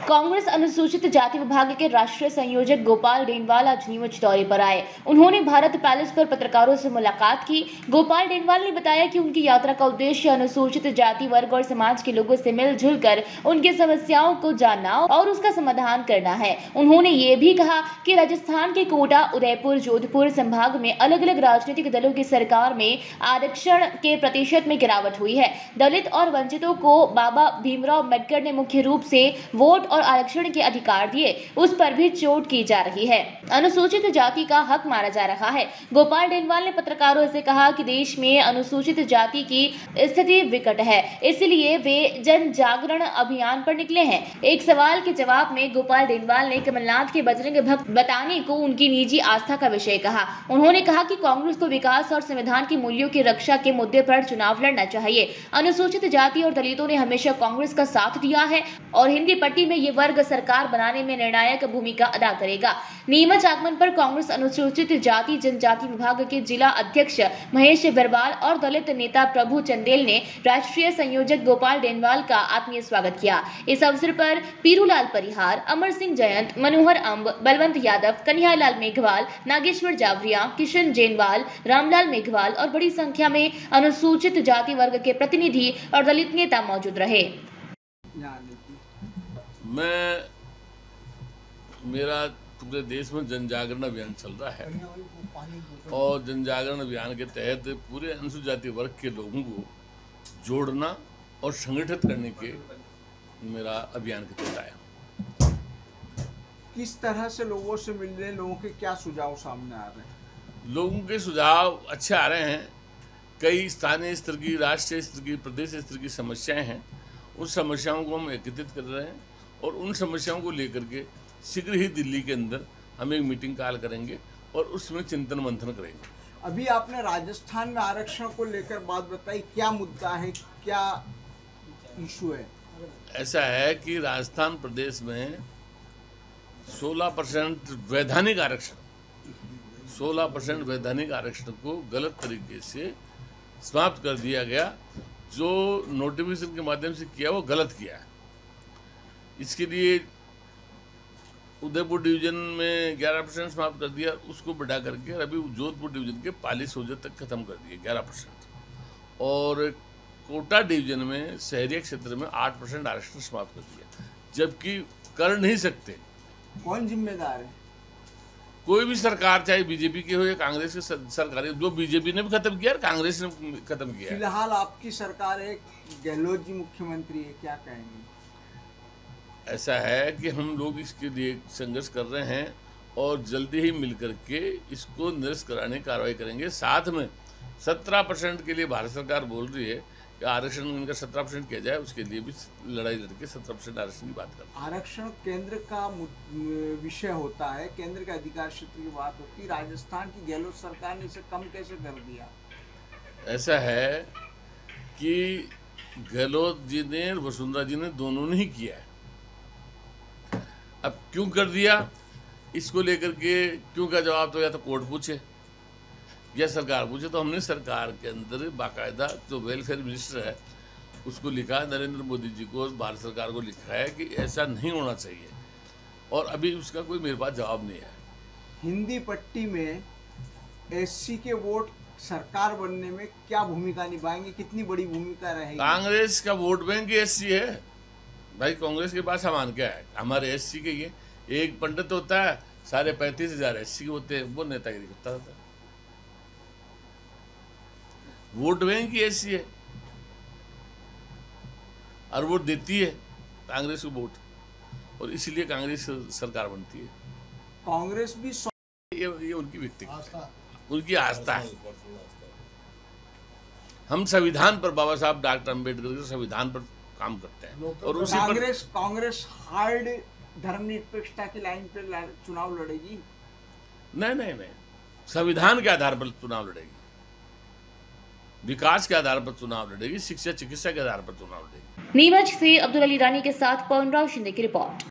कांग्रेस अनुसूचित जाति विभाग के राष्ट्रीय संयोजक गोपाल डेनवाल आज नीमच दौरे पर आए। उन्होंने भारत पैलेस पर पत्रकारों से मुलाकात की। गोपाल डेनवाल ने बताया कि उनकी यात्रा का उद्देश्य अनुसूचित जाति वर्ग और समाज के लोगों से मिलजुल कर उनकी समस्याओं को जानना और उसका समाधान करना है। उन्होंने ये भी कहा कि राजस्थान के कोटा, उदयपुर, जोधपुर संभाग में अलग अलग राजनीतिक दलों की सरकार में आरक्षण के प्रतिशत में गिरावट हुई है। दलित और वंचितों को बाबा भीमराव अम्बेडकर ने मुख्य रूप से वोट और आरक्षण के अधिकार दिए, उस पर भी चोट की जा रही है। अनुसूचित जाति का हक मारा जा रहा है। गोपाल डेनवाल ने पत्रकारों से कहा कि देश में अनुसूचित जाति की स्थिति विकट है, इसलिए वे जन जागरण अभियान पर निकले हैं। एक सवाल के जवाब में गोपाल डेनवाल ने कमलनाथ के बजरंग भक्त बताने को उनकी निजी आस्था का विषय कहा। उन्होंने कहा कि कांग्रेस को विकास और संविधान के मूल्यों की रक्षा के मुद्दे पर चुनाव लड़ना चाहिए। अनुसूचित जाति और दलितों ने हमेशा कांग्रेस का साथ दिया है और हिंदी पट्टी में ये वर्ग सरकार बनाने में निर्णायक भूमिका अदा करेगा। नीमच आगमन पर कांग्रेस अनुसूचित जाति जनजाति विभाग के जिला अध्यक्ष महेश बरवाल और दलित नेता प्रभु चंदेल ने राष्ट्रीय संयोजक गोपाल डेनवाल का आत्मीय स्वागत किया। इस अवसर पर पीरूलाल परिहार, अमर सिंह जयंत, मनोहर अंब, बलवंत यादव, कन्हैयालाल मेघवाल, नागेश्वर जावरिया, किशन जेनवाल, रामलाल मेघवाल और बड़ी संख्या में अनुसूचित जाति वर्ग के प्रतिनिधि और दलित नेता मौजूद रहे। मेरा पूरे देश में जन जागरण अभियान चल रहा है और जन जागरण अभियान के तहत पूरे अनुसूचित जाति वर्ग के लोगों को जोड़ना और संगठित करने के मेरा अभियान के तहत आया। किस तरह से लोगों से मिल रहे हैं, लोगों के क्या सुझाव सामने आ रहे हैं? लोगों के सुझाव अच्छे आ रहे हैं। कई स्थानीय स्तर की, राष्ट्रीय स्तर की, प्रदेश स्तर की समस्याएं हैं। उन समस्याओं को हम एकत्रित कर रहे हैं और उन समस्याओं को लेकर के शीघ्र ही दिल्ली के अंदर हम एक मीटिंग कॉल करेंगे और उसमें चिंतन मंथन करेंगे। अभी आपने राजस्थान में आरक्षण को लेकर बात बताई, क्या मुद्दा है, क्या इशू है? ऐसा है कि राजस्थान प्रदेश में 16% वैधानिक आरक्षण को गलत तरीके से समाप्त कर दिया गया। जो नोटिफिकेशन के माध्यम से किया वो गलत किया है। इसके लिए उदयपुर डिवीजन में 11% समाप्त कर दिया, उसको बढ़ा करके अभी जोधपुर डिवीजन के 45 तक खत्म कर दिए 11%। और कोटा डिवीजन में शहरी क्षेत्र में 8% आरक्षण समाप्त कर दिया, जबकि कर नहीं सकते। कौन जिम्मेदार है? कोई भी सरकार, चाहे बीजेपी की हो या कांग्रेस की सरकार, जो बीजेपी ने भी खत्म किया और कांग्रेस ने खत्म किया। फिलहाल आपकी सरकार है, गहलोत जी मुख्यमंत्री है, क्या कहेंगे? ऐसा है कि हम लोग इसके लिए संघर्ष कर रहे हैं और जल्दी ही मिलकर के इसको निरस्त कराने की कार्रवाई करेंगे। साथ में 17% के लिए भारत सरकार बोल रही है कि आरक्षण इनका 17% किया जाए, उसके लिए भी लड़ाई लड़के 17% आरक्षण की बात करते हैं। आरक्षण केंद्र का विषय होता है, केंद्र का अधिकार क्षेत्र की बात होती है। राजस्थान की गहलोत सरकार ने इसे कम कैसे कर दिया? ऐसा है कि गहलोत जी ने और वसुंधरा जी ने दोनों ने ही किया है। अब क्यों कर दिया, इसको लेकर के क्यों का जवाब तो या तो कोर्ट पूछे या सरकार पूछे। तो हमने सरकार के अंदर बाकायदा जो वेलफेयर मिनिस्टर है उसको लिखा, नरेंद्र मोदी जी को, भारत सरकार को लिखा है कि ऐसा नहीं होना चाहिए और अभी उसका कोई मेरे पास जवाब नहीं है। हिंदी पट्टी में एससी के वोट सरकार बनने में क्या भूमिका निभाएंगे, कितनी बड़ी भूमिका रहेगी? कांग्रेस का वोट बैंक एससी है भाई, कांग्रेस के पास सामान क्या है? हमारे एससी के ये एक पंडित होता है, सारे 35,000 एससी के होते हैं, वो नेतागिरी करता होता है। वोट बैंक की एससी है और वोट देती है कांग्रेस को वोट, और इसीलिए कांग्रेस सरकार बनती है। कांग्रेस भी ये उनकी व्यक्तिगत उनकी आस्था है। हम संविधान पर, बाबा साहब डॉक्टर अम्बेडकर के संविधान पर काम करते हैं और उसी कांग्रेस हार्ड धर्मनिरपेक्षता की लाइन पर चुनाव लड़ेगी? नहीं, संविधान के आधार पर चुनाव लड़ेगी, विकास के आधार पर चुनाव लड़ेगी, शिक्षा चिकित्सा के आधार पर चुनाव लड़ेगी। नीमच से अब्दुल अली रानी के साथ पवन राव शिंदे की रिपोर्ट।